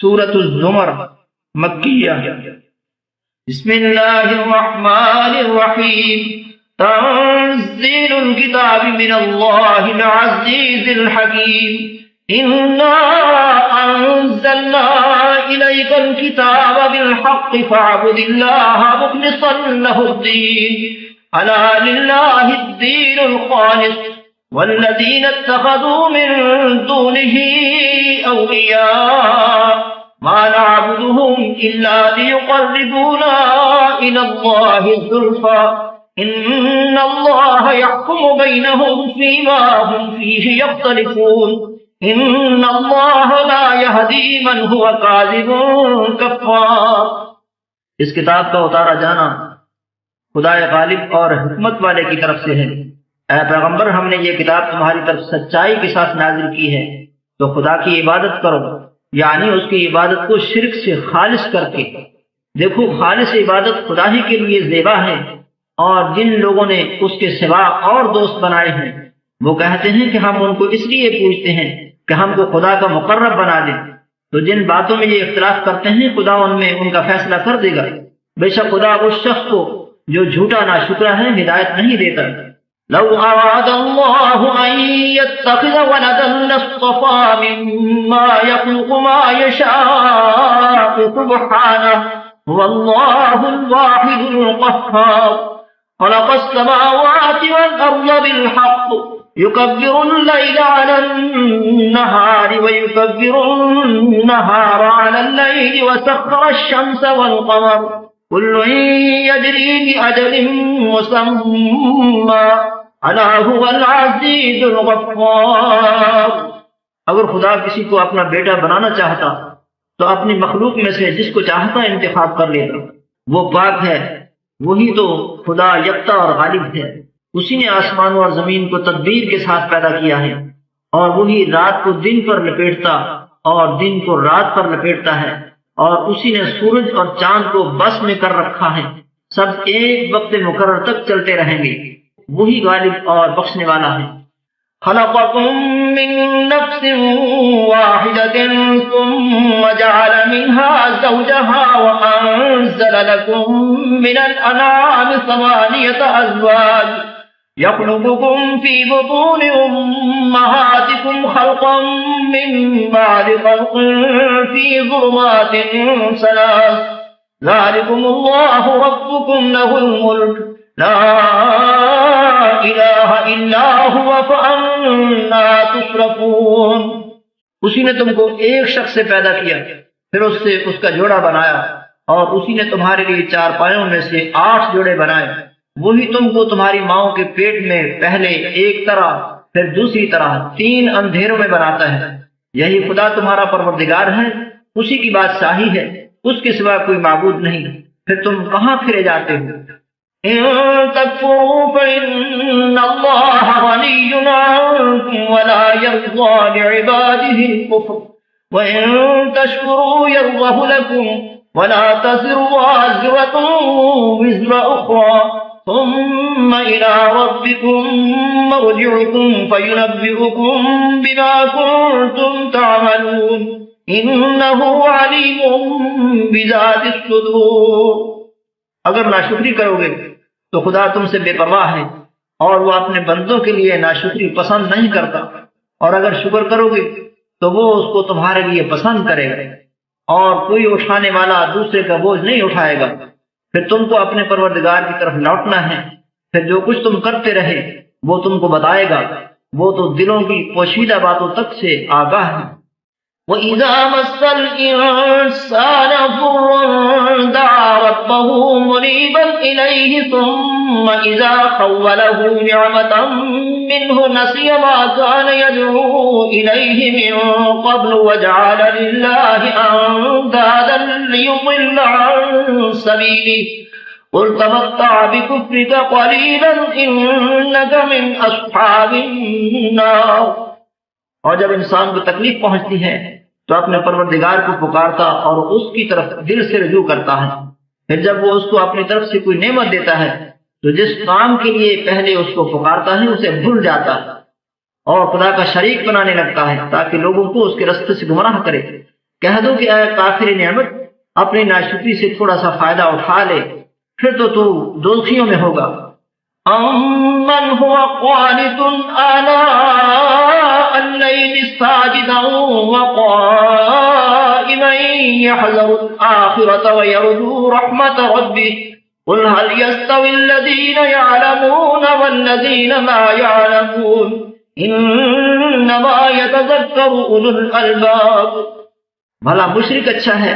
سورۃ الزمر مکیہ۔ بسم اللہ الرحمن الرحیم، تنزیل الکتاب من اللہ العزیز الحکیم، انا انزلنا الیک الکتاب بالحق فاعبد اللہ مخلصا لہ الدین، الا للہ الدین الخالص والذین اتخذوا من دونه اولیاء ما نعبدهم الا ليقربونا الى الله زلفى ان الله يحكم بينهم فيما هم فيه يختلفون ان الله لا يهدي من هو كاذب كفار۔ اس کتاب کا اتارا جانا خدا غالب اور حکمت والے کی طرف سے ہے۔ اے پیغمبر، ہم نے یہ کتاب تمہاری طرف سچائی کے ساتھ نازل کی ہے، تو خدا کی عبادت کرو، یعنی اس کی عبادت کو شرک سے خالص کر کے۔ دیکھو، خالص عبادت خدا ہی کے لیے زیبا ہے، اور جن لوگوں نے اس کے سوا اور دوست بنائے ہیں وہ کہتے ہیں کہ ہم ان کو اس لیے پوچھتے ہیں کہ ہم کو خدا کا مقرب بنا دیں۔ تو جن باتوں میں یہ اختلاف کرتے ہیں خدا ان میں ان کا فیصلہ کر دے گا۔ بے شک خدا اس شخص کو جو جھوٹا ناشکرا ہے ہدایت نہیں دیتا۔ لو اراد اللہ ان يتخذ ولدا لاصطفى مما يخلق ما يشاء سبحانه هو الله الواحد القهار خلق السماوات والارض بالحق يكبر الليل على النهار ويكبر النهار على الليل وسخر الشمس والقمر كل يجري لأجل مسمى الا هو العزيز الغفار۔ اگر خدا کسی کو اپنا بیٹا بنانا چاہتا تو اپنی مخلوق میں سے جس کو چاہتا انتخاب کر لیتا۔ وہ پاک ہے، وہی تو خدا یکتا اور غالب ہے۔ اسی نے آسمانوں اور زمین کو تدبیر کے ساتھ پیدا کیا ہے، اور وہی رات کو دن پر لپیٹتا اور دن کو رات پر لپیٹتا ہے، اور اسی نے سورج اور چاند کو بس میں کر رکھا ہے، سب ایک وقت مقرر تک چلتے رہیں گے۔ وہی غالب اور بخشنے والا ہے۔ خلقكم من نفس واحدة ثم جعل منها زوجها وأنزل لكم من الأنعام 8 أزواج يخلقكم في بطون أمهاتكم خلقا من بعد خلق في ظلمات 3 ذلكم الله ربكم له الملك لا الہ الا هو فأنا تصرفون۔ اسی نے تم کو ایک شخص سے پیدا کیا، پھر اس سے اس کا جوڑا بنایا، اور اسی نے تمہارے لیے 4 پایوں میں سے 8 جوڑے بنائے۔ وہی تم کو تمہاری ماؤں کے پیٹ میں پہلے ایک طرح پھر دوسری طرح 3 اندھیروں میں بناتا ہے۔ یہی خدا تمہارا پروردگار ہے، اسی کی بادشاہی ہے، اس کے سوا کوئی معبود نہیں۔ پھر تم کہاں پھرے جاتے ہو؟ إن تكفروا فإن الله غني عنكم ولا يرضى لعباده الكفر وإن تشكروا يرضه لكم ولا تزر وازرة وزر أخرى ثم إلى ربكم مرجعكم فينبئكم بما كنتم تعملون إنه عليم بذات الصدور۔ اگر ناشکری کرو گے تو خدا تم سے بے پرواہ ہے، اور وہ اپنے بندوں کے لیے ناشکری پسند نہیں کرتا، اور اگر شکر کرو گے تو وہ اس کو تمہارے لیے پسند کرے گا، اور کوئی اٹھانے والا دوسرے کا بوجھ نہیں اٹھائے گا۔ پھر تم کو اپنے پروردگار کی طرف لوٹنا ہے، پھر جو کچھ تم کرتے رہے وہ تم کو بتائے گا، وہ تو دلوں کی پوشیدہ باتوں تک سے آگاہ ہے۔ وَإِذَا مَسَّ الْإِنسَانَ ضُرٌّ دَعَا رَبَّهُ مُنِيبًا إِلَيْهِ ثُمَّ إِذَا خَوَّلَهُ نِعْمَةً مِّنْهُ نَسِيَ مَا كَانَ يَدْعُو إِلَيْهِ مِن قَبْلُ وَجَعَلَ لِلَّهِ أَندَادًا لِّيُضِلَّ عَن سَبِيلِهِ قُلْ تَمَتَّعْ بِكُفْرِكَ قَلِيلًا إِنَّكَ مِنْ أَصْحَابِ النَّارِ۔ اور جب انسان کو تکلیف پہنچتی ہے تو اپنے پروردگار کو پکارتا اور اس کی طرف دل سے رجوع کرتا ہے، پھر جب وہ اس کو اپنی طرف سے کوئی نعمت دیتا ہے تو جس کام کے لیے پہلے اس کو پکارتا ہے اسے بھول جاتا ہے اور خدا کا شریک بنانے لگتا ہے تاکہ لوگوں کو اس کے راستے سے گمراہ کرے۔ کہہ دو کہ اے کافر نعمت، اپنی ناشکری سے تھوڑا سا فائدہ اٹھا لے، پھر تو دوزخیوں میں ہوگا۔ امن هو قانت آناء الليل ساجدا وقائما يحذر الآخرة ويرجو رحمة ربه قل هل يستوي الذين يعلمون والذين لا يعلمون انما يتذكر اولو الالباب۔ بھلا مشرک اچھا ہے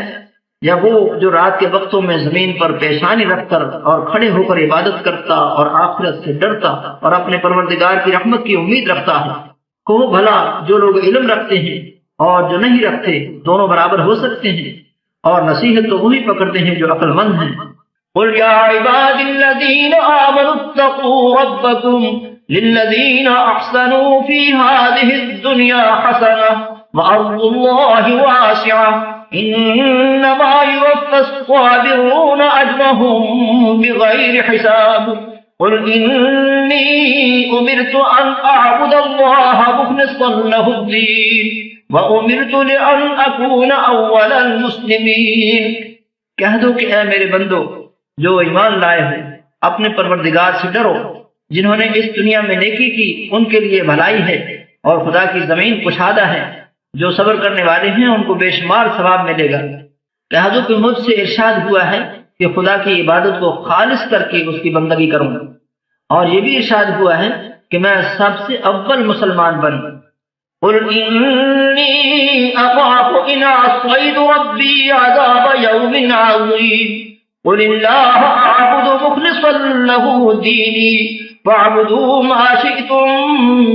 یا وہ جو رات کے وقتوں میں زمین پر پیشانی رکھ کر اور کھڑے ہو کر عبادت کرتا اور آخرت سے ڈرتا اور اپنے پروردگار کی رحمت کی امید رکھتا ہے؟ کہو بھلا جو لوگ علم رکھتے ہیں اور جو نہیں رکھتے دونوں برابر ہو سکتے ہیں؟ اور نصیحت تو وہی پکڑتے ہیں جو عقل مند ہیں۔ قل يا عباد الذين آمنوا اتقوا ربكم للذين أحسنوا في هذه الدنيا حسنة وأرض الله واسعة إنما يوفى الصابرون أجرهم بغير حساب قل إني أمرت أن أعبد الله مخلصا له الدين وأمرت لأن أكون أول المسلمين۔ کہہ دو کہ اے میرے بندو جو ایمان لائے ہو، اپنے پروردگار سے ڈرو۔ جنہوں نے اس دنیا میں نیکی کی ان کے لیے بھلائی ہے اور خدا کی زمین کشادہ ہے۔ جو صبر کرنے والے ہیں ان کو بے شمار ثواب ملے گا۔ کہہ دو کہ مجھ سے ارشاد ہوا ہے کہ خدا کی عبادت کو خالص کر کے اس کی بندگی کروں، اور یہ بھی ارشاد ہوا ہے کہ میں سب سے اول مسلمان بنوں۔ قل انی اخاف ان عصیت ربی عذاب یوم عظیم قل اللہ اعبد مخلصا له دینی فاعبدوا ما شئتم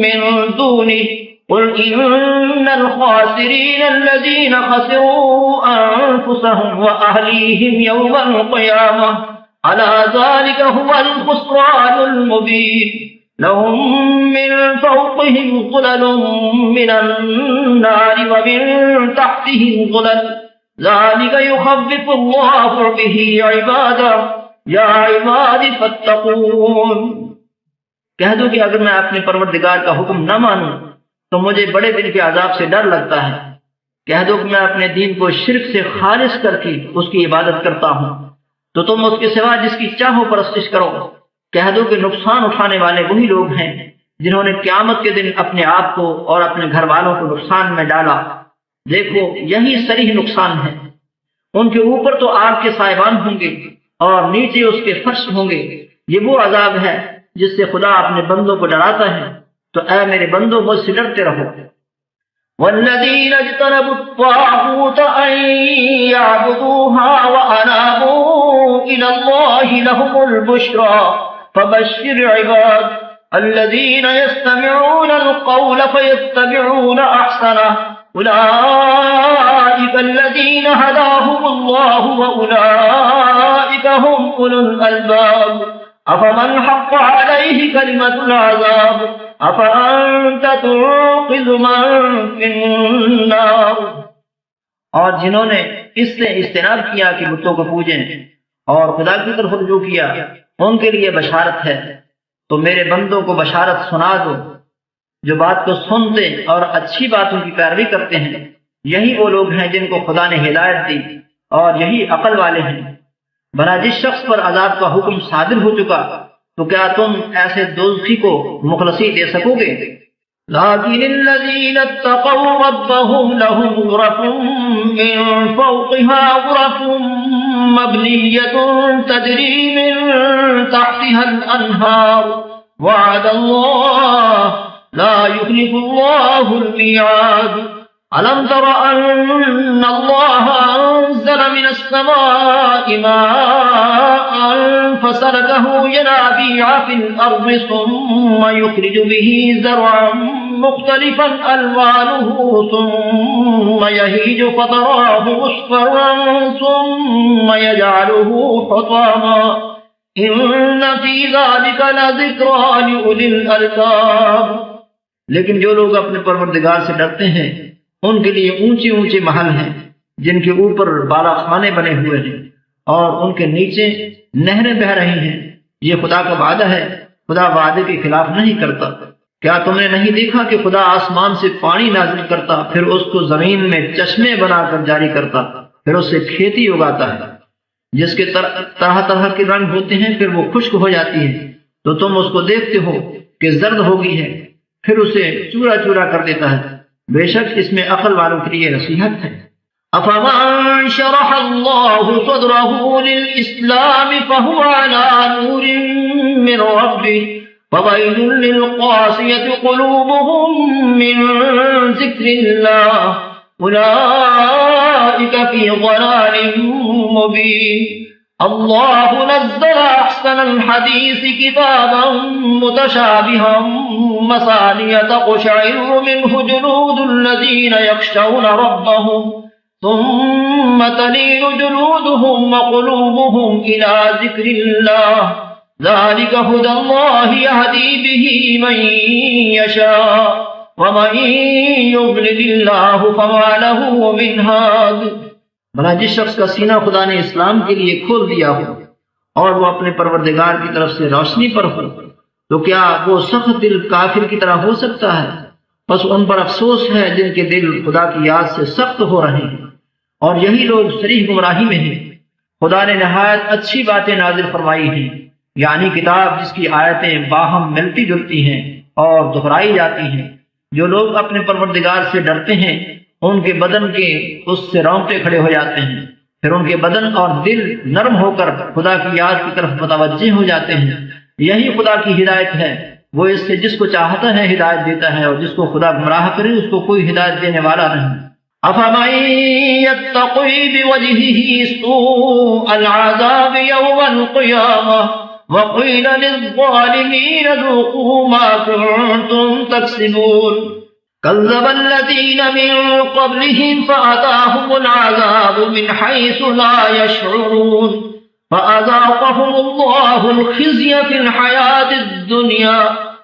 من دونه قل ان الخاسرین الذین خسروا انفسهم واهلیهم یوم القیامة الا ذلك هو الخسران المبین لهم من فوقهم ظلل من النار ومن تحتهم ظلل ذلك يخفف الله به عباده یا عباد فاتقون۔ کہہ دو کہ اگر میں اپنے پروردگار کا حکم نہ مانوں تو مجھے بڑے دن کے عذاب سے ڈر لگتا ہے۔ کہہ دو کہ میں اپنے دین کو شرک سے خالص کر کے اس کی عبادت کرتا ہوں، تو تم اس کے سوا جس کی چاہو پرستش کرو۔ کہہ دو کہ نقصان اٹھانے والے وہی لوگ ہیں جنہوں نے قیامت کے دن اپنے آپ کو اور اپنے گھر والوں کو نقصان میں ڈالا۔ دیکھو یہی صریح نقصان ہے۔ ان کے اوپر تو آگ کے سائبان ہوں گے اور نیچے اس کے فرش ہوں گے۔ یہ وہ عذاب ہے جس سے خدا اپنے بندوں کو ڈراتا ہے، تو اے میرے بندوں مجھ سے ڈرتے رہو۔ والذین اجتنبوا الطاغوت ان یعبدوها وانابوا الى اللہ لهم البشرى فبشر عباد الذین یستمعون القول فیتبعون احسنه اولئک الذین هداهم اللہ واولئک هم اولو الالباب افمن حق علیہ کلمۃ العذاب افانت تنقذ من فی النار۔ اور جنہوں نے اس سے اجتناب کیا کہ بتوں کو پوجیں اور خدا کی طرف رجوع کیا، ان کے لیے بشارت ہے۔ تو میرے بندوں کو بشارت سنا دو جو بات کو سنتے اور اچھی باتوں کی پیروی کرتے ہیں، یہی وہ لوگ ہیں جن کو خدا نے ہدایت دی اور یہی عقل والے ہیں۔ بھلا جس شخص پر عذاب کا حکم صادر ہو چکا تو کیا تم ایسے دوزخی کو مخلصی دے سکو گے؟ لیکن الذین اتقوا ربهم لهم غرف من فوقها غرف مبنیۃ تجری من تحتها الانہار وعد اللہ لا يخلف اللہ الميعاد ألم تر أن الله أنزل من السماء ماء فسلكه ينابيع في الأرض ثم يخرج به زرعا مختلفا ألوانه ثم يهيج فتراه مصفرا ثم يجعله حطاما إن في ذلك لذكرى لأولي الألباب۔ لیکن جو لوگ اپنے پروردگار سے ڈرتے ہیں ان کے لیے اونچے اونچے محل ہیں جن کے اوپر بالا خانے بنے ہوئے ہیں اور ان کے نیچے نہریں بہہ رہی ہیں۔ یہ خدا کا وعدہ ہے، خدا وعدے کے خلاف نہیں کرتا۔ کیا تم نے نہیں دیکھا کہ خدا آسمان سے پانی نازل کرتا، پھر اس کو زمین میں چشمے بنا کر جاری کرتا، پھر اس سے کھیتی اگاتا ہے جس کے طرح طرح کے رنگ ہوتے ہیں، پھر وہ خشک ہو جاتی ہے تو تم اس کو دیکھتے ہو کہ زرد ہو گئی ہے، پھر اسے چورا چورا کر دیتا ہے۔ بے شک اس میں عقل والوں کے لیے نصیحت ہے۔ افمن شرح اللہ صدره للاسلام فهو على نور من ربه فويل للقاسية قلوبهم من ذكر الله أولئك في ضلال مبين الله نزل أحسن الحديث كتابا متشابها مثانية تقشعر منه جلود الذين يخشون ربهم ثم تلين جلودهم وقلوبهم إلى ذكر الله ذلك هدى الله يهدي به من يشاء ومن يضلل الله فما له من هاد۔ بھلا جس شخص کا سینہ خدا نے اسلام کے لیے کھول دیا ہو اور وہ اپنے پروردگار کی طرف سے روشنی پر ہو تو کیا وہ سخت دل کافر کی طرح ہو سکتا ہے؟ بس ان پر افسوس ہے جن کے دل خدا کی یاد سے سخت ہو رہے ہیں، اور یہی لوگ صریح گمراہی میں ہیں۔ خدا نے نہایت اچھی باتیں نازل فرمائی ہیں، یعنی کتاب جس کی آیتیں باہم ملتی جلتی ہیں اور دہرائی جاتی ہیں۔ جو لوگ اپنے پروردگار سے ڈرتے ہیں ان کے بدن کے اس سے رونگٹے کھڑے ہو جاتے ہیں، پھر ان کے بدن اور دل نرم ہو کر خدا کی یاد کی طرف متوجہ ہو جاتے ہیں۔ یہی خدا کی ہدایت ہے، وہ اس سے جس کو چاہتا ہے ہدایت دیتا ہے، اور جس کو خدا گمراہ کرے اس کو کوئی ہدایت دینے والا نہیں۔ افمن یتقی بوجہہ سوء العذاب یوم القیامہ وقیل للظالمین ذوقوا ما کنتم تکسبون كذب الذين من قبلهم فأتاهم العذاب من حيث لا يشعرون فأذاقهم الله الخزي في الحياة الدنيا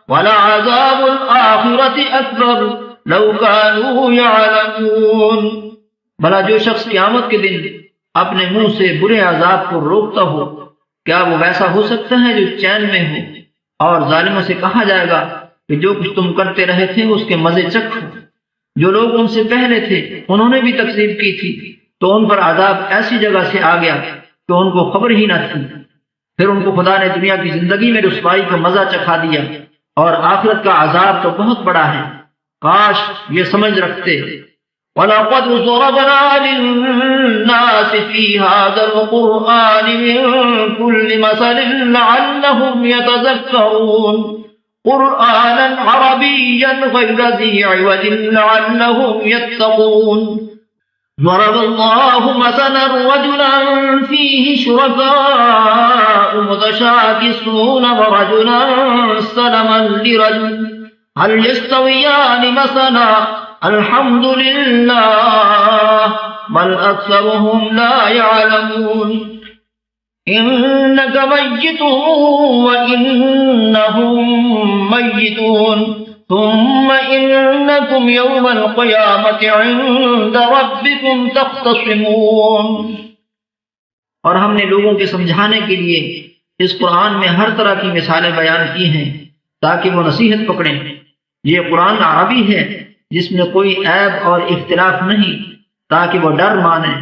ولعذاب الآخرة أكبر لو كانوا يعلمون۔ بھلا جو شخص قیامت کے دن اپنے منہ سے برے عذاب کو روکتا ہو، کیا وہ ویسا ہو سکتا ہے جو چین میں ہو؟ اور ظالموں سے کہا جائے گا کہ جو کچھ تم کرتے رہے تھے اس کے مزے چکھو۔ جو لوگ ان سے پہلے تھے انہوں نے بھی تکذیب کی تھی تو ان پر عذاب ایسی جگہ سے آ گیا کہ ان کو خبر ہی نہ تھی۔ پھر ان کو خدا نے دنیا کی زندگی میں رسوائی کا مزہ چکھا دیا، اور آخرت کا عذاب تو بہت بڑا ہے۔ کاش یہ سمجھ رکھتے۔ وَلَقَدْ ضَرَبْنَا لِلنَّاسِ فِي هَذَا الْقُرْآنِ مِنْ كُلِّ مَثَلٍ لَعَلَّهُمْ يَتَذَكَّرُونَ قرآنا عربيا غير ذي عوج لعلهم يتقون ضرب الله مثلا رجلا فيه شركاء متشاكسون ورجلا سلما لرجل هل يستويان مثلا الحمد لله بل أكثرهم لا يعلمون إنك ميت وإنهم ميتون ثم إنكم يوم القيامة عند ربكم تختصمون۔ اور ہم نے لوگوں کے سمجھانے کے لیے اس قرآن میں ہر طرح کی مثالیں بیان کی ہیں تاکہ وہ نصیحت پکڑیں۔ یہ قرآن عربی ہے جس میں کوئی عیب اور اختلاف نہیں تاکہ وہ ڈر مانیں۔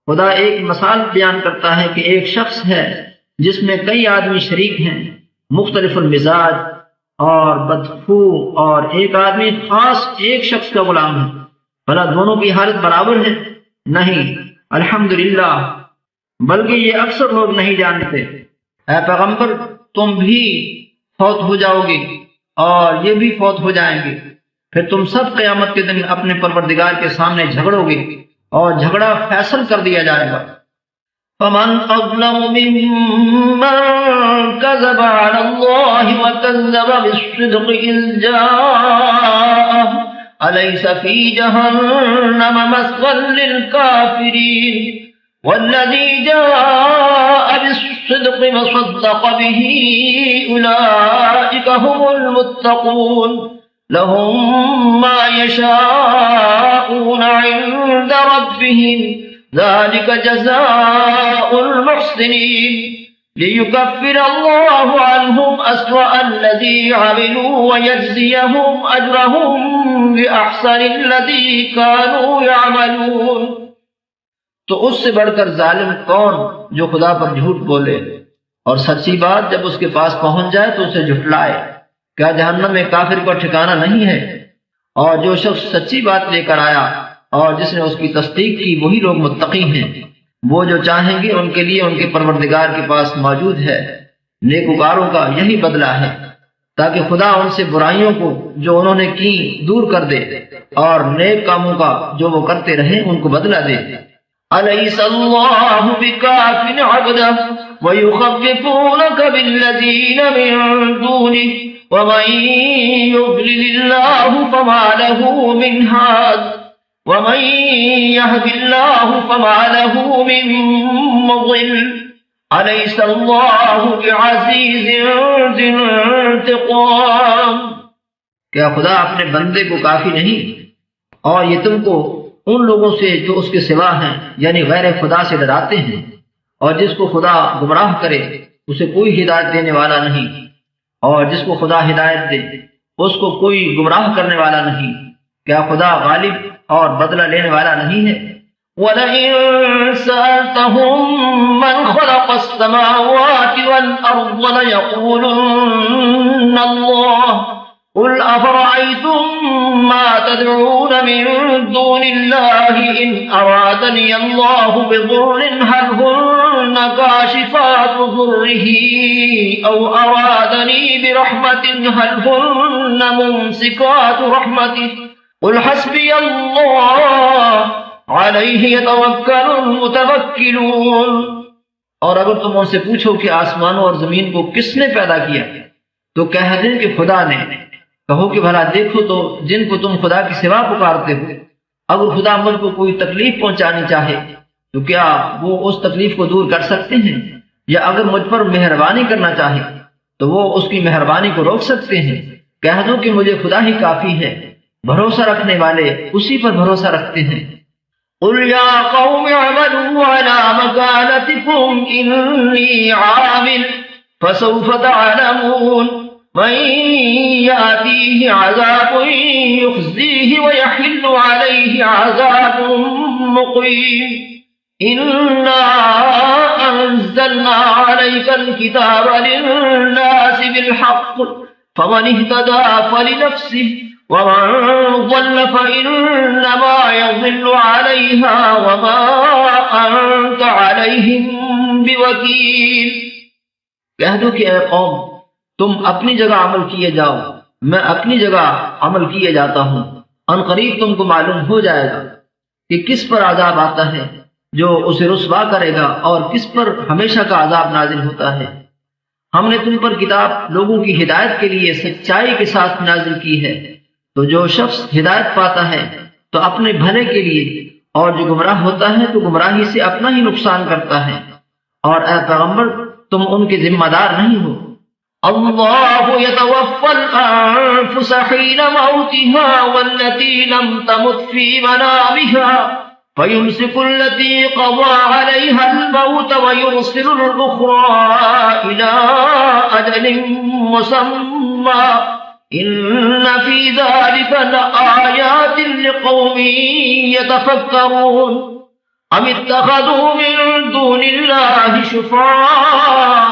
خدا ایک مثال بیان کرتا ہے کہ ایک شخص ہے جس میں کئی آدمی شریک ہیں، مختلف المزاج اور بدخو، اور ایک آدمی خاص ایک شخص کا غلام ہے۔ بھلا دونوں کی حالت برابر ہے؟ نہیں، الحمدللہ، بلکہ یہ اکثر لوگ نہیں جانتے۔ اے پیغمبر، تم بھی فوت ہو جاؤ گے اور یہ بھی فوت ہو جائیں گے، پھر تم سب قیامت کے دن اپنے پروردگار کے سامنے جھگڑو گے اور جھگڑا فیصل کر دیا جائے گا۔ فمن اظلم ممن كذب على الله وكذب بالصدق إذ جاءه أليس في جهنم مثوى للكافرين والذي جاء بالصدق وصدق به أولئك هم المتقون لهم ما يشاءون عند ربهم ذلك جزاء المحسنين۔ لِيُكَفِّرَ اللَّهُ عَنْهُمْ أَسْوَأَ الَّذِي عَمِلُوا وَيَجْزِيَهُمْ أَجْرَهُمْ بِأَحْسَنِ الَّذِي كَانُوا يَعْمَلُونَ۔ تو اس سے بڑھ کر ظالم کون جو خدا پر جھوٹ بولے اور سچی بات جب اس کے پاس پہنچ جائے تو اسے جھٹلائے۔ کیا جہنم میں کافر کا ٹھکانہ نہیں ہے؟ اور جو شخص سچی بات لے کر آیا اور جس نے اس کی تصدیق کی وہی لوگ متقی ہیں۔ وہ جو چاہیں گے ان کے لیے ان کے پروردگار کے پاس موجود ہے، نیکوکاروں کا یہی بدلہ ہے، تاکہ خدا ان سے برائیوں کو جو انہوں نے کی دور کر دے اور نیک کاموں کا جو وہ کرتے رہے ان کو بدلہ دے۔ أَلَيْسَ اللَّهُ بِكَافٍ عَبْدَهُ وَيُخَوِّفُونَكَ بِالَّذِينَ مِن دُونِهِ وَمَن يُضْلِلِ اللَّهُ فَمَا لَهُ مِنْ هَادٍ وَمَن يَهْدِ اللَّهُ فَمَا لَهُ مِن مُّضِلٍّ أَلَيْسَ اللَّهُ بِعَزِيزٍ ذِي انتِقَامٍ۔ کیا خدا اپنے بندے کو کافی نہیں اور یہ تم کو ان لوگوں سے جو اس کے سوا ہیں یعنی غیر خدا سے ڈراتے ہیں، اور جس کو خدا گمراہ کرے اسے کوئی ہدایت دینے والا نہیں، اور جس کو خدا ہدایت دے اس کو کوئی گمراہ کرنے والا نہیں۔ کیا خدا غالب اور بدلہ لینے والا نہیں ہے؟ وَلَئِن سَأَلْتَهُم مَّنْ خَلَقَ السَّمَاوَاتِ وَالْأَرْضَ لَيَقُولُنَّ اللَّهُ قُلْ أَفَرَأَيْتُم مَّا تَدْعُونَ مِن دُونِ اللَّهِ إِنْ أَرَادَنِيَ اللَّهُ بِضُرٍّ هَلْ هُنَّ كَاشِفَاتُ ضُرِّهِ أَوْ أَرَادَنِي بِرَحْمَةٍ هَلْ هُنَّ مُمْسِكَاتُ رَحْمَتِهِ قُلْ حَسْبِيَ اللَّهُ عَلَيْهِ يَتَوَكَّلُ الْمُتَوَكِّلُونَ۔ اور اگر تم ان سے پوچھو کہ آسمانوں اور زمین کو کس نے پیدا کیا تو کہہ دیں کہ خدا نے۔ کہو کہ بھلا دیکھو تو جن کو تم خدا کی سوا پکارتے ہو، اگر خدا مجھ کو کوئی تکلیف پہنچانی چاہے تو کیا وہ اس تکلیف کو دور کر سکتے ہیں؟ یا اگر مجھ پر مہربانی کرنا چاہے تو وہ اس کی مہربانی کو روک سکتے ہیں؟ کہہ دو کہ مجھے خدا ہی کافی ہے، بھروسہ رکھنے والے اسی پر بھروسہ رکھتے ہیں۔ قُلْ يَا قَوْمِ اعْمَلُوا عَلَىٰ مَكَانَتِكُمْ إِنِّي عَامِلٌ فَسَوْفَ تَعْلَمُونَ مَن يَأْتِيهِ عَذَابٌ يُخْزِيهِ وَيَحِلُّ عَلَيْهِ عَذَابٌ مُّقِيمٌ إِنَّا أَنزَلْنَا عَلَيْكَ الْكِتَابَ لِلنَّاسِ بِالْحَقِّ فَمَنِ اهْتَدَىٰ فَلِنَفْسِهِ وَمَن ضَلَّ فَإِنَّمَا يَضِلُّ عَلَيْهَا وَمَا أَنتَ عَلَيْهِم بِوَكِيلٍ۔ کہہ دو کہ اے قوم تم اپنی جگہ عمل کیے جاؤ، میں اپنی جگہ عمل کیے جاتا ہوں۔ ان قریب تم کو معلوم ہو جائے گا کہ کس پر عذاب آتا ہے جو اسے رسوا کرے گا اور کس پر ہمیشہ کا عذاب نازل ہوتا ہے۔ ہم نے تم پر کتاب لوگوں کی ہدایت کے لیے سچائی کے ساتھ نازل کی ہے، تو جو شخص ہدایت پاتا ہے تو اپنے بھلے کے لیے، اور جو گمراہ ہوتا ہے تو گمراہی سے اپنا ہی نقصان کرتا ہے۔ اور اے پیغمبر تم ان کے ذمہ دار نہیں ہو۔ اللہ یتوفی الانفس حین موتها والتي لم تمت في منامها فيمسك التي قضى عليها الموت ويرسل الأخرى إلى أجل مسمى إن في ذلك لآيات لقوم يتفكرون أم اتخذوا من دون الله شفعاء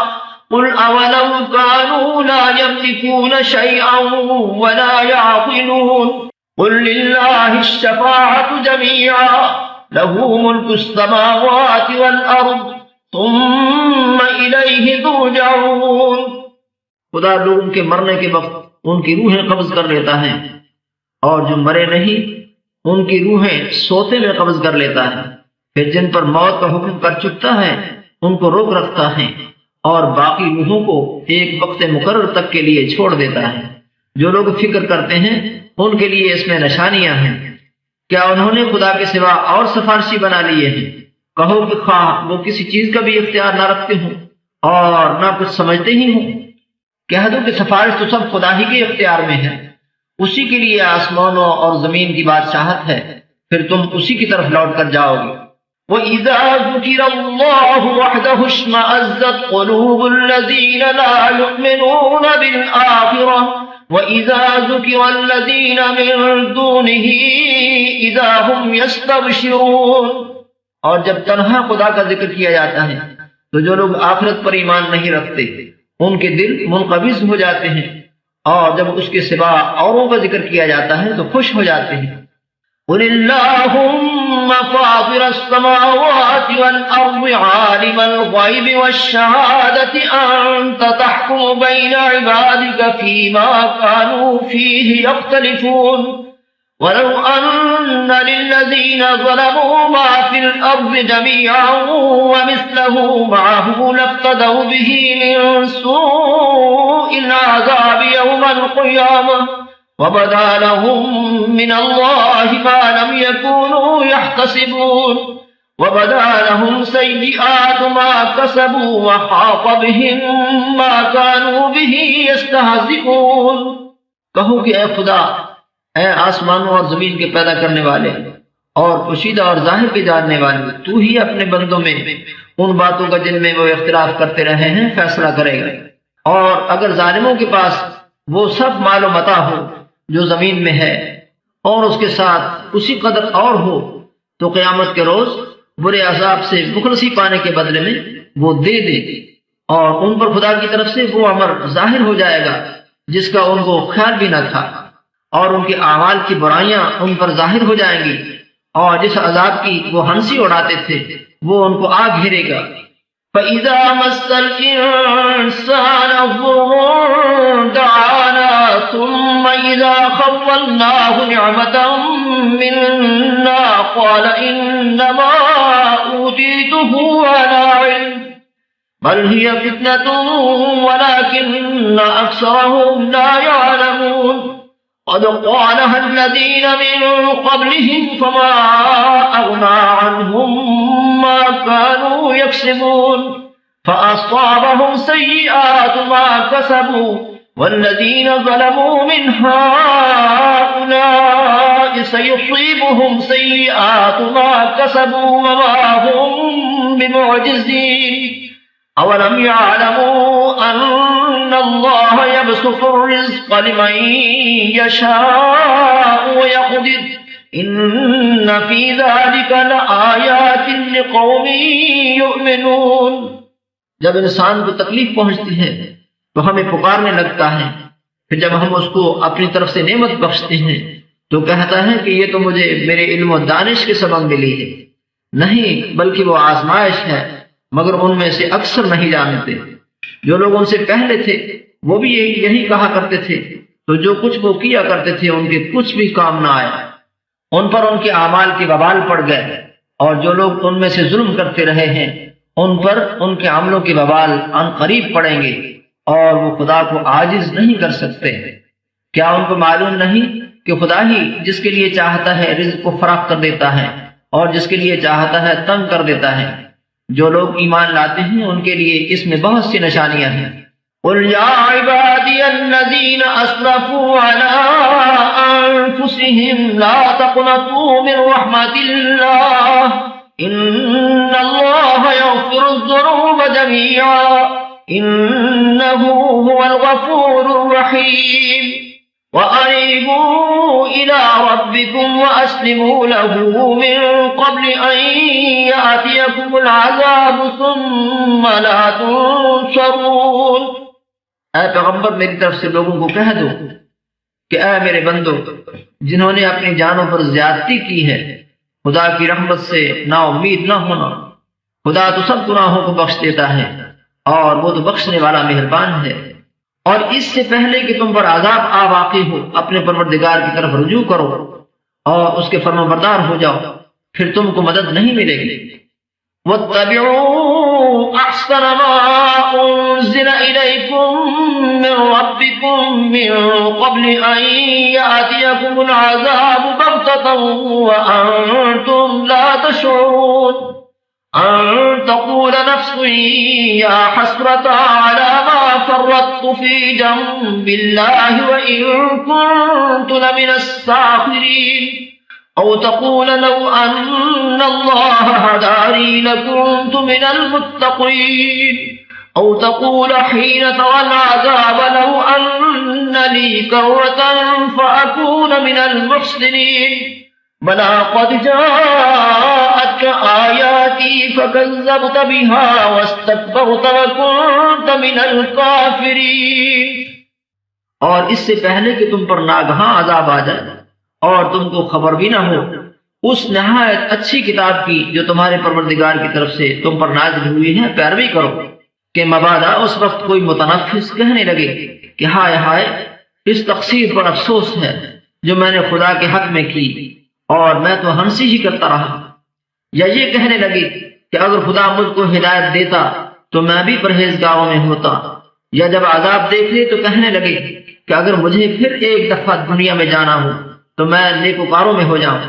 قل أولو كانوا لا يملكون شيئا ولا يعقلون قل لله الشفاعة جميعا له ملك السماوات والأرض ثم إليه ترجعون۔ خدا لوگوں کے مرنے کے وقت ان کی روحیں قبض کر لیتا ہے، اور جو مرے نہیں ان کی روحیں سوتے میں قبض کر لیتا ہے، پھر جن پر موت کا حکم کر چکتا ہے ان کو روک رکھتا ہے، اور باقی روحوں کو ایک وقت مقرر تک کے لیے چھوڑ دیتا ہے۔ جو لوگ فکر کرتے ہیں ان کے لیے اس میں نشانیاں ہیں۔ کیا انہوں نے خدا کے سوا اور سفارشی بنا لیے ہیں؟ کہو کہ خواہ وہ کسی چیز کا بھی اختیار نہ رکھتے ہوں اور نہ کچھ سمجھتے ہی ہوں۔ کہہ دو کہ سفارش تو سب خدا ہی کے اختیار میں ہے، اسی کے لیے آسمانوں اور زمین کی بادشاہت ہے، پھر تم اسی کی طرف لوٹ کر جاؤ گے۔ وَإِذَا ذُكِرَ اللَّهُ وَحْدَهُ اشْمَأَزَّتْ قُلُوبُ الَّذِينَ لَا يُؤْمِنُونَ بِالْآخِرَةِ وَإِذَا ذُكِرَ الَّذِينَ مِن دُونِهِ إِذَا هُمْ يَسْتَبْشِرُونَ، اور جب تنہا خدا کا ذکر کیا جاتا ہے تو جو لوگ آخرت پر ایمان نہیں رکھتے ان کے دل منقبض ہو جاتے ہیں، اور جب اس کے سوا اوروں کا ذکر کیا جاتا ہے تو خوش ہو جاتے ہیں۔ قل اللهم فاطر السماوات والأرض عالم الغيب والشهادة أنت تحكم بين عبادك فيما كانوا فيه يختلفون ولو أن للذين ظلموا ما في الأرض جميعا ومثله معه لافتدوا به من سوء العذاب يوم القيامة وبدا لهم من الله ما لم يكونوا يحتسبون وبدا لهم سيئات ما كسبوا وحاق بهم ما كانوا به يستهزئون۔ کہو کہ اے خدا، اے آسمانوں اور زمین کے پیدا کرنے والے اور پوشیدہ اور ظاہر کے جاننے والے، تو ہی اپنے بندوں میں ان باتوں کا جن میں وہ اختلاف کرتے رہے ہیں فیصلہ کرے گا، اور اگر ظالموں کے پاس وہ سب مال و متاع ہو جو زمین میں ہے اور اس کے ساتھ اسی قدر اور ہو تو قیامت کے روز برے عذاب سے مخلصی پانے کے بدلے میں وہ دے دے، اور ان پر خدا کی طرف سے وہ امر ظاہر ہو جائے گا جس کا ان کو خیال بھی نہ تھا، اور ان کے اعمال کی برائیاں ان پر ظاہر ہو جائیں گی، اور جس عذاب کی وہ ہنسی اڑاتے تھے وہ ان کو آ گھیرے گا۔ فَإِذَا مَسَّ الْإِنسَانَ ضُرٌّ دَعَانَا ثُمَّ إِذَا خَوَّلْنَاهُ نِعْمَةً مِنَّا قَالَ إِنَّمَا أُوتِيتُهُ عَلَى عِلْمٍ بَلْ هِيَ فِتْنَةٌ وَلَكِنَّ أَكْثَرَهُمْ لَا يَعْلَمُونَ قَدْ قَالَهَا الَّذِينَ مِن قَبْلِهِمْ فَمَا أَغْنَىٰ عَنْهُم مَّا كَانُوا يَكْسِبُونَ فَأَصَابَهُمْ سَيِّئَاتُ مَا كَسَبُوا وَالَّذِينَ ظَلَمُوا مِنْ هَٰؤُلَاءِ سَيُصِيبُهُمْ سَيِّئَاتُ مَا كَسَبُوا وَمَا هُم بِمُعْجِزِينَ أَوَلَمْ يَعْلَمُوا أَنَّ اللَّهَ يَبْسُطُ الرِّزْقَ لِمَن يَشَاءُ وَيَقْدِرُ إِنَّ فِي ذَلِكَ لَآيَاتٍ لِقَوْمٍ يُؤْمِنُونَ۔ جب انسان کو تکلیف پہنچتی ہے تو ہمیں پکارنے لگتا ہے، پھر جب ہم اس کو اپنی طرف سے نعمت بخشتے ہیں تو کہتا ہے کہ یہ تو مجھے میرے علم و دانش کے سبب ملی ہے، نہیں بلکہ وہ آزمائش ہے، مگر ان میں سے اکثر نہیں جانتے۔ جو لوگ ان سے پہلے تھے وہ بھی یہی کہا کرتے تھے، تو جو کچھ وہ کیا کرتے تھے ان کے کچھ بھی کام نہ آیا، ان پر ان کے اعمال کی وبال پڑ گئے، اور جو لوگ ان میں سے ظلم کرتے رہے ہیں ان پر ان کے عملوں کی وبال ان قریب پڑیں گے، اور وہ خدا کو عاجز نہیں کر سکتے۔ کیا ان کو معلوم نہیں کہ خدا ہی جس کے لیے چاہتا ہے رزق کو فراخ کر دیتا ہے اور جس کے لیے چاہتا ہے تنگ کر دیتا ہے؟ جو لوگ ایمان لاتے ہیں ان کے لیے اس میں بہت سی نشانیاں ہیں۔ قُلْ يَا عِبَادِيَ الَّذِينَ أَسْرَفُوا عَلَىٰ أَنفُسِهِمْ لَا تَقْنَطُوا مِن رَّحْمَةِ اللَّهِ إِنَّ اللَّهَ يَغْفِرُ الذُّنُوبَ جَمِيعًا إِنَّهُ هُوَ الْغَفُورُ الرَّحِيمُ وَأَنِيبُوا إِلَىٰ رَبِّكُمْ وَأَسْلِمُوا لَهُ مِن قَبْلِ أَن يَأْتِيَكُمُ الْعَذَابُ ثُمَّ لَا تُنصَرُونَ۔ اے پیغمبر میری طرف سے لوگوں کو کہہ دو کہ اے میرے بندو، جنہوں نے اپنی جانوں پر زیادتی کی ہے خدا کی رحمت سے نا امید نہ ہونا، خدا تو سب گناہوں کو بخش دیتا ہے اور وہ تو بخشنے والا مہربان ہے۔ اور اس سے پہلے کہ تم پر عذاب آ واقع ہو اپنے پروردگار کی طرف رجوع کرو اور اس کے فرمانبردار ہو جاؤ، پھر تم کو مدد نہیں ملے گی۔ وَاتَّبِعُوا أَحْسَنَ مَا أُنزِلَ إِلَيْكُم مِّن رَّبِّكُم مِّن قَبْلِ أَن يَأْتِيَكُمُ الْعَذَابُ بَغْتَةً وَأَنتُمْ لَا تَشْعُرُونَ أَن تَقُولَ نَفْسٌ يَا حَسْرَتَا عَلَىٰ مَا فَرَّطتُ فِي جَنبِ اللَّهِ وَإِن كُنتُ لَمِنَ السَّاخِرِينَ أو تقول لو أن الله هداني لكنت من المتقين أو تقول حين ترى العذاب لو أن لي كرة فأكون من المحسنين بلى قد جاءتك آياتي فكذبت بها واستكبرت وكنت من الكافرين. اور اس سے پہلے کہ تم پر ناگہاں عذاب آ جائے اور تم کو خبر بھی نہ ہو اس نہایت اچھی کتاب کی جو تمہارے پروردگار کی طرف سے تم پر نازل ہوئی ہے پیروی کرو، کہ مبادا اس وقت کوئی متنفس کہنے لگے کہ ہائے ہائے اس تقصیر پر افسوس ہے جو میں نے خدا کے حق میں کی اور میں تو ہنسی ہی کرتا رہا، یا یہ کہنے لگے کہ اگر خدا مجھ کو ہدایت دیتا تو میں بھی پرہیزگاروں میں ہوتا، یا جب عذاب دیکھ لے تو کہنے لگے کہ اگر مجھے پھر ایک دفعہ دنیا میں جانا ہو تو میں نیکوکاروں میں ہو جاؤں۔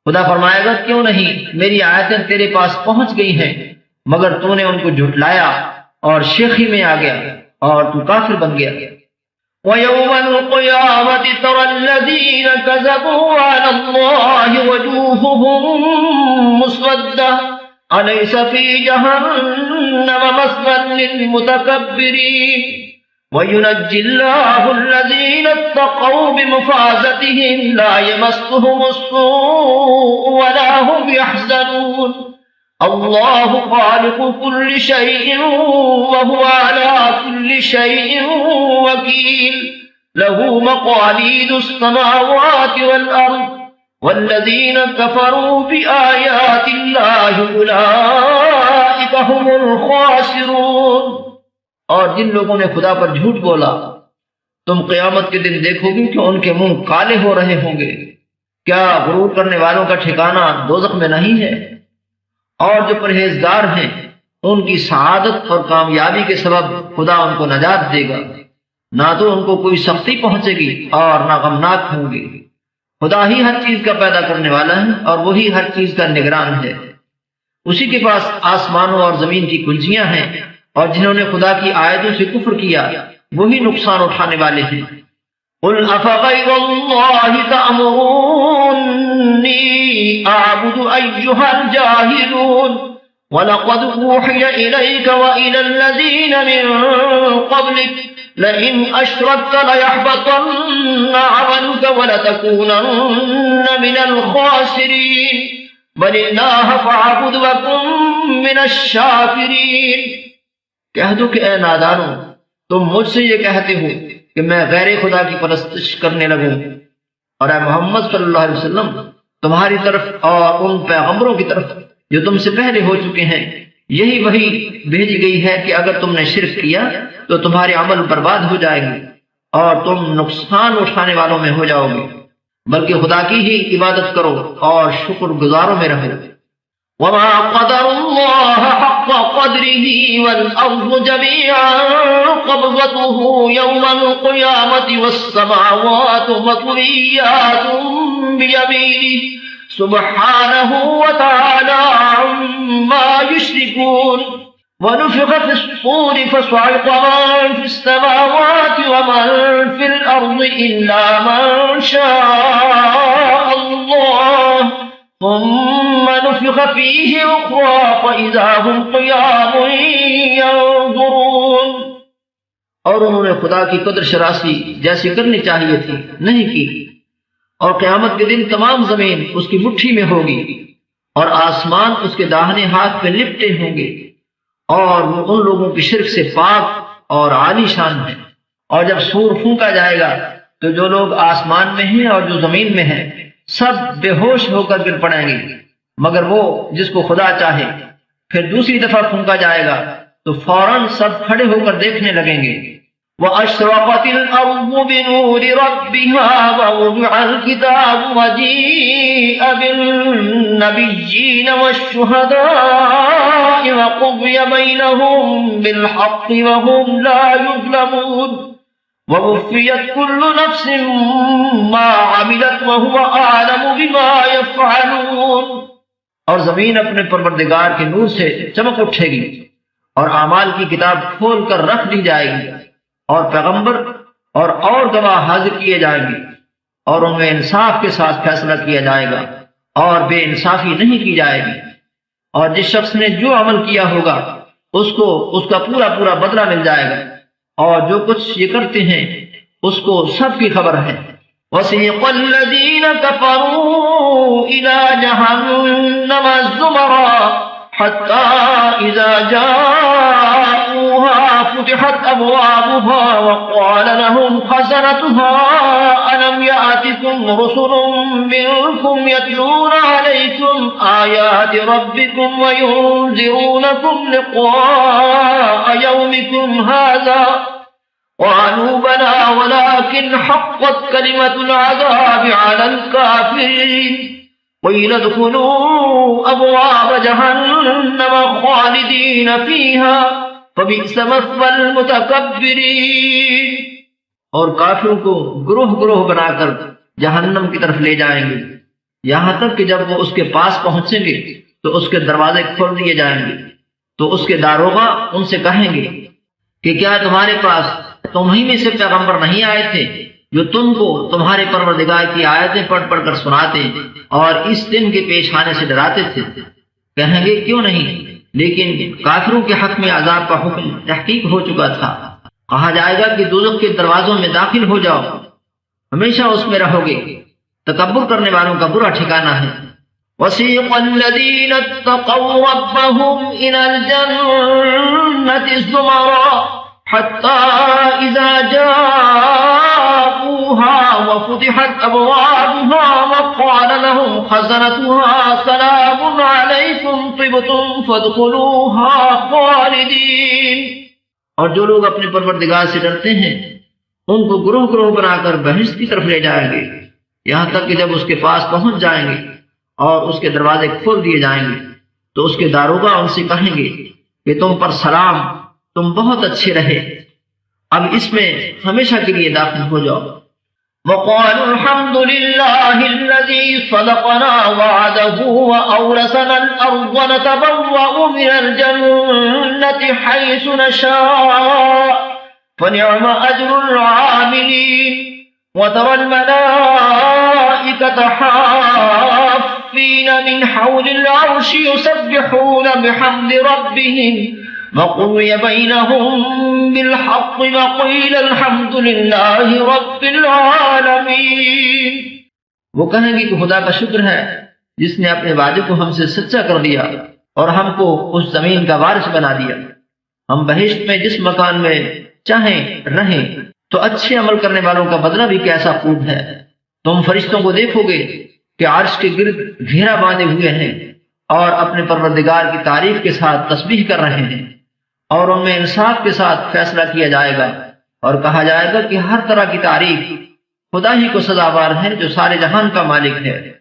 خدا فرمائے گا کیوں نہیں، میری آیتیں تیرے پاس پہنچ گئی ہیں مگر تو نے ان کو جھٹلایا اور شیخی میں آ گیا اور تو کافر بن گیا۔ وَيَوْمَ الْقِيَامَةِ تَرَى الَّذِينَ كَذَبُوا عَلَى اللَّهِ وَجُوهُهُم مُّسْوَدَّةٌ أَلَيْسَ فِي جَهَنَّمَ مَثْوًى لِّلْمُتَكَبِّرِينَ وَيُنَجِّي اللَّهُ الَّذِينَ اتَّقَوْا بِمَفَازَتِهِمْ لَا يَمَسُّهُمُ السُّوءُ وَلَا هُمْ يَحْزَنُونَ اللہ خالق كل شيء وهو على كل شيء وكيل له مقاليد السماوات والأرض والذين كفروا بآيات الله أولئك هم الخاسرون۔ اور جن لوگوں نے خدا پر جھوٹ بولا تم قیامت کے دن دیکھو گے کہ ان کے منہ کالے ہو رہے ہوں گے، کیا غرور کرنے والوں کا ٹھکانہ دوزخ میں نہیں ہے؟ اور جو پرہیزگار ہیں ان کی سعادت اور کامیابی کے سبب خدا ان کو نجات دے گا، نہ تو ان کو کوئی سختی پہنچے گی اور نہ غمناک ہوں گے۔ خدا ہی ہر چیز کا پیدا کرنے والا ہے اور وہی ہر چیز کا نگران ہے، اسی کے پاس آسمانوں اور زمین کی کنجیاں ہیں، اور جنہوں نے خدا کی آیتوں سے کفر کیا وہی نقصان اٹھانے والے ہیں۔ قل افغیر اللہ تأمرونی اعبد ایہا الجاہلون وَلَقَدْ أُوحِيَ إِلَيْكَ وَإِلَى الَّذِينَ مِن قَبْلِكَ لَئِنْ أَشْرَكْتَ لَيَحْبَطَنَّ عَمَلُكَ وَلَتَكُونَنَّ مِنَ الْخَاسِرِينَ بَلِ اللَّهَ فَاعْبُدْ وَكُن مِّنَ الشَّاكِرِينَ۔ کہہ دو کہ اے نادانو تم مجھ سے یہ کہتے ہو کہ میں غیر خدا کی پرستش کرنے لگوں، اور اے محمد صلی اللہ علیہ وسلم تمہاری طرف اور ان پیغمبروں کی طرف جو تم سے پہلے ہو چکے ہیں یہی وہی بھیجی گئی ہے کہ اگر تم نے شرک کیا تو تمہارے عمل برباد ہو جائے گے اور تم نقصان اٹھانے والوں میں ہو جاؤ گے، بلکہ خدا کی ہی عبادت کرو اور شکر گزاروں میں رہو۔ وما قدر الله حق قدره والأرض جميعا قبضته يوم القيامة والسماوات مطويات بيمينه سبحانه وتعالى عما يشركون ونفخ في الصور فصعق من في السماوات ومن في الأرض إلا من شاء الله ثم نفخ فيه أخرى فإذا هم قيام ينظرون۔ اور انہوں نے خدا کی قدر شناسی جیسی کرنی چاہیے تھی نہیں کی، اور قیامت کے دن تمام زمین اس کی مٹھی میں ہوگی اور آسمان اس کے داہنے ہاتھ میں لپٹے ہوں گے، اور وہ ان لوگوں کی شرک سے پاک اور عالی شان ہے۔ اور جب سور پھونکا جائے گا تو جو لوگ آسمان میں ہیں اور جو زمین میں ہیں سب بے ہوش ہو کر گر پڑیں گے مگر وہ جس کو خدا چاہے۔ پھر دوسری دفعہ پھونکا جائے گا تو فوراً سب کھڑے ہو کر دیکھنے لگیں گے۔ وَأَشْرَقَتِ الْأَرْضُ بِنُورِ رَبِّهَا وَوُضِعَ الْكِتَابُ وَجِيءَ بِالنَّبِيِّينَ وَالشُّهَدَاءِ وَقُضِيَ بَيْنَهُم بِالْحَقِّ وَهُمْ لَا يُظْلَمُونَ وَوُفِّيَتْ كُلُّ نَفْسٍ مَا عَمِلَتْ وَهُوَ أَعْلَمُ بِمَا يَفْعَلُونَ۔ اور زمین اپنے پروردگار کے نور سے چمک اٹھے گی اور اعمال کی کتاب کھول کر رکھ دی جائے گی، اور پیغمبر اور گواہ حاضر کیے جائیں گے اور ان میں انصاف کے ساتھ فیصلہ کیا جائے گا۔ اور بے انصافی نہیں کی جائے گی، اور جس شخص نے جو عمل کیا ہوگا اس کو اس کا پورا پورا بدلہ مل جائے گا، اور جو کچھ یہ کرتے ہیں اس کو سب کی خبر ہے۔ وَسِيقَ الَّذِينَ كَفَرُوا إِلَى جَهَنَّمَ زُمَرًا حَتَّى إِذَا جَاءُوهَا فُتِحَتْ أَبْوَابُهَا وَقَالَ لَهُمْ خَزَنَتُهَا أَلَمْ يَأْتِكُمْ رُسُلٌ مِّنكُمْ يَتْلُونَ عَلَيْكُمْ آيَاتِ رَبِّكُمْ وَيُنذِرُونَكُمْ لِقَاءَ يَوْمِكُمْ هَٰذَا قالوا بلى ولكن حقت كلمة العذاب على الكافرين قيل ادخلوا أبواب جهنم خالدين فيها فبئس مثوى المتكبرين۔ اور کافروں کو گروہ گروہ بنا کر جہنم کی طرف لے جائیں گے، یہاں تک کہ جب وہ اس کے پاس پہنچیں گے تو اس کے دروازے کھول دیے جائیں گے، تو اس کے داروغہ ان سے کہیں گے کہ کیا تمہارے پاس تمہیں میں سے پیغمبر نہیں آئے تھے جو تم کو تمہارے پروردگار کی آیتیں پڑھ پڑھ کر سناتے اور اس دن کے پیش آنے سے ڈراتے تھے؟ کہیں گے کیوں نہیں، لیکن کافروں کے حق میں عذاب کا حکم تحقیق ہو چکا تھا۔ کہا جائے گا کہ دوزخ کے دروازوں میں داخل ہو جاؤ، ہمیشہ اس میں رہو گے، تکبر کرنے والوں کا برا ٹھکانہ ہے۔ وَسِيقَ الَّذِينَ اتَّقَوْا رَبَّهُمْ إِلَى الْجَنَّةِ زُمَرًا حَتَّى إِذَا جَاءُوهَا وَفُتِحَتْ أَبْوَابُهَا وَقَالَ لَهُمْ خَزَنَتُهَا سَلَامٌ عَلَيْكُمْ طِبْتُمْ فَادْخُلُوهَا خَالِدِينَ۔ اور جو لوگ اپنے پروردگار سے ڈرتے ہیں ان کو گروہ گروہ بنا کر بہشت کی طرف لے جائیں گے، یہاں تک کہ جب اس کے پاس پہنچ جائیں گے اور اس کے دروازے کھول دیے جائیں گے تو اس کے داروغہ ان سے کہیں گے کہ تم پر سلام، تم بہت اچھے رہے، اب اس میں ہمیشہ کے لیے داخل ہو جاؤ۔ وَقَالُوا الْحَمْدُ لِلَّهِ الَّذِي صَدَقَنَا وَعْدَهُ وَأَوْرَثَنَا الْأَرْضَ نَتَبَوَّأُ مِنَ الْجَنَّةِ حَيْثُ نَشَاءُ فَنِعْمَ أَجْرُ الْعَامِلِينَ۔ وَتَرَى الْمَلَائِكَةَ حَافِّينَ مِنْ حَوْلِ الْعَرْشِ يُسَبِّحُونَ بِحَمْدِ رَبِّهِمْ وَقُضِيَ بَيْنَهُم بِالْحَقِّ وَقِيلَ الْحَمْدُ لِلَّهِ رَبِّ الْعَالَمِينَ۔ وہ کہیں گے کہ خدا کا شکر ہے جس نے اپنے وعدے کو ہم سے سچا کر دیا اور ہم کو اس زمین کا وارث بنا دیا۔ ہم بہشت میں جس مکان میں چاہیں رہیں، تو اچھے عمل کرنے والوں کا بدلہ بھی کیسا خوب ہے۔ تم فرشتوں کو دیکھو گے کہ عرش کے گرد گھیرا باندھے ہوئے ہیں اور اپنے پروردگار کی تعریف کے ساتھ تسبیح کر رہے ہیں، اور ان میں انصاف کے ساتھ فیصلہ کیا جائے گا، اور کہا جائے گا کہ ہر طرح کی تعریف خدا ہی کو سزاوار ہے جو سارے جہان کا مالک ہے۔